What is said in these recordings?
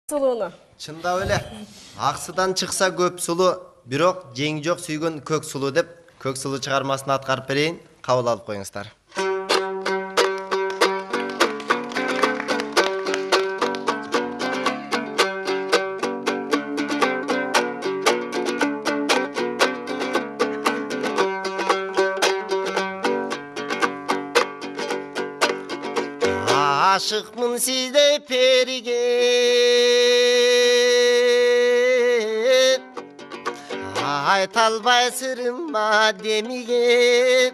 Suluğunu. Чындап эле. Аксыдан чыкса көп сулуу, бирок жеңи жок сүйгөн көк сулуу деп көк сулуу чыгармасын аткарып берейин. Кабыл алып коюңуздар. Aşıkmın sizde perige, aytalbay sırınma demige.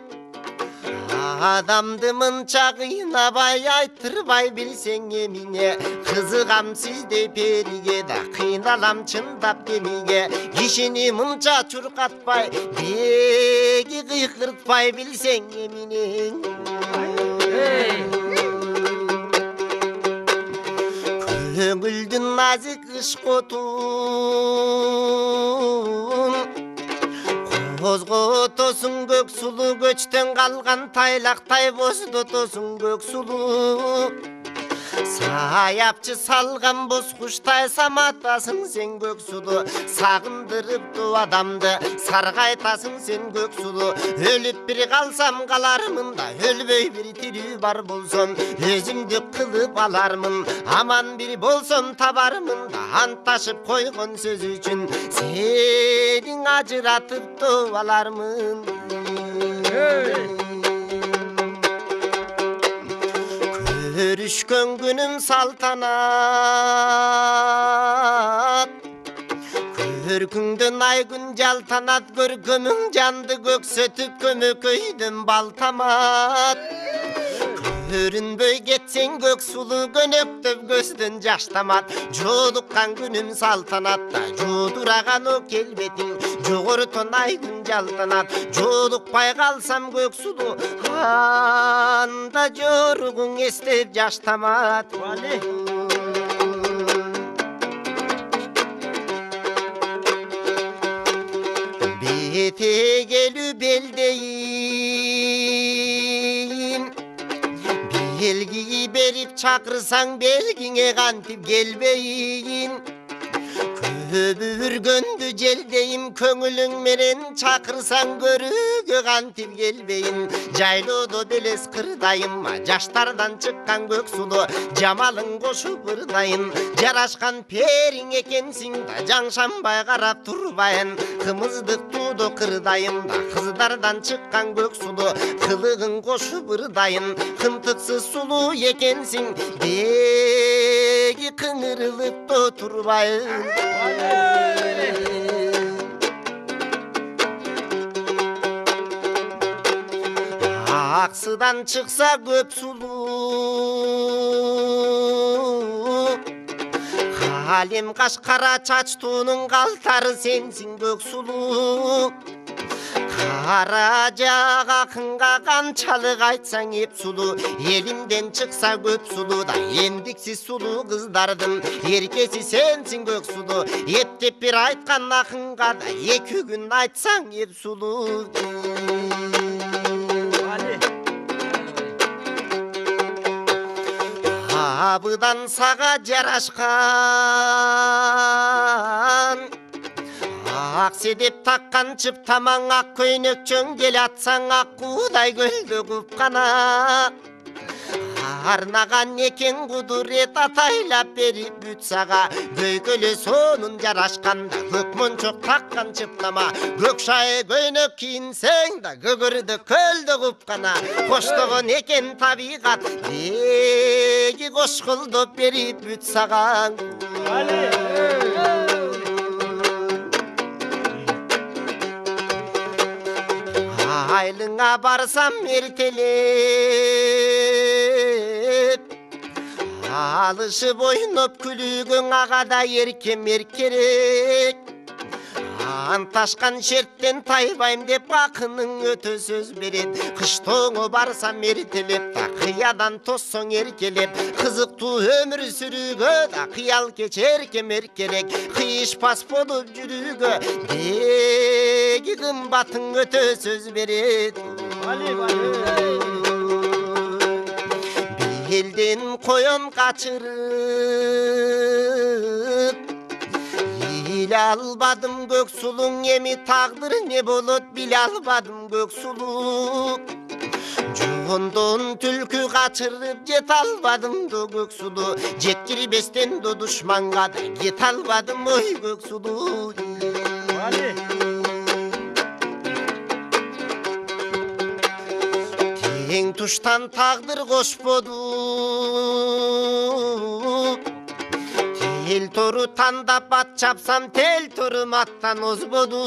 Adamdımın çağına bay aytırbay bilsen yemine. Kızıgam sizde perige da kıynalam çındap demige. Kişini mınca çurkatbay, begi kıykırtbay bilsen yemine. Көңілдің назик іш қотын Қозғотосын көк сұлу көчтен қалған тайлақтай боздотосын көк сұлу Саяпчы салған боз құштай саматасың сен көк сұлу Сағындырыпты адамды сарғайтасың сен көк сұлу Өліп бір қалсам қалармын да өлбөй бір тірі бар болсам Өзімді қылып алармын аман бір болсам табармын да Анташып қойған сөз үшін сенің ажыратып алармын Көрішкен күнім салтанат Көркіңден ай күн жалтанат Көркөмің жанды көксөтіп көмөкөйден балтамат Көрінбөй кетсең көк сұлу көнөктөп көзден жаштамат Жолыққан күнім салтанатта жудураған о келбетің Жоғыртон ай күн жалтанат Жолықпай қалсам көк сұлу Анда жоруғың естеп жаштамат Бете келу белдейін Белги беріп чақырсаң белгіңе қантып келбейін Көбі үргөнді желдейім көңілің менен чақырсаң көріге қантып келбейін Жайлоды белес қырдайым жаштардан шыққан көк сұлу Жамалың қошып ырдайын жарашқан перің екенсің да жаңшанбай қарап тұрбайын Қымыздық туды қырдайым да қыздардан шыққан көк сұлу Қылығың қошып ырдайын қымтықсыз сұлу екенсің Бегі қыңырылып тұрбайын Ақсыдан шықса көп сұлу Қалем қашқара чачтуының қалтары сенсің көк сұлу Қара жаға қынға қанчалық айтсаң еп сұлу Елімден шықса көп сұлу да ендіксіз сұлу қыздардың Еркесі сенсің көк сұлу Ептеп бір айтқан ақынға да екі күн айтсаң еп сұлу Абыдан саға жарашқан Ақседеп таққан чыптамаң ақ көйнек жөңгел атсаң ақ қудай көлді құпқана Арнаған екен құдырет атайлап беріп бүтсаға Көйгөлі сонын жарашқанда көк моншоқ таққан чыптама Көк шайы көйнек киінсең да көгірді көлді құпқана Қоштығын екен табиғат Деги қошқылдып беріп бүтсаға Айлыңа барсам ертелеп Алышып ойнап күлігің ағада еркем-еркерек Анташқан шерттен тайбайым деп ақының өте сөз берет Қыштоңы барсам ертелеп та қиядан тоссоң еркелеп Қызықты өмір сүрігі да қиял кечеркем-еркерек Қиышпас болып жүрігі деги қымбатың өте сөз берет Елден қойын қачырып Биле албадым көк сулуң эми тагдыр не болот биле албадым көк сулуң Жугондон түлкү качырып жете албадым да көк сулуу жеткирбестен до душманга да кете албадым ой көк сулуу Тең туштан тагдыр кошподу Тел тору тандап ат чапсам тел торум аттан озбоду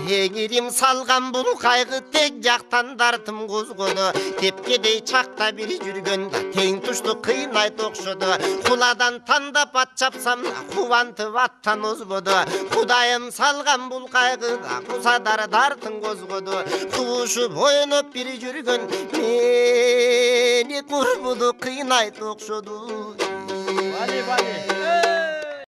Теңирим салган бул кайгы тек жактан дартым козгоду Тепкедей чакта бир жүргөндө тең тушту кыйнайт окшоду Куладан тандап ат чапсам кубантып аттан озбоду Кудайым салган бул кайгыда кусадар дартын козгоду Кубушуп ойноп бир жүргөн мени курбуду кыйнайт окшоду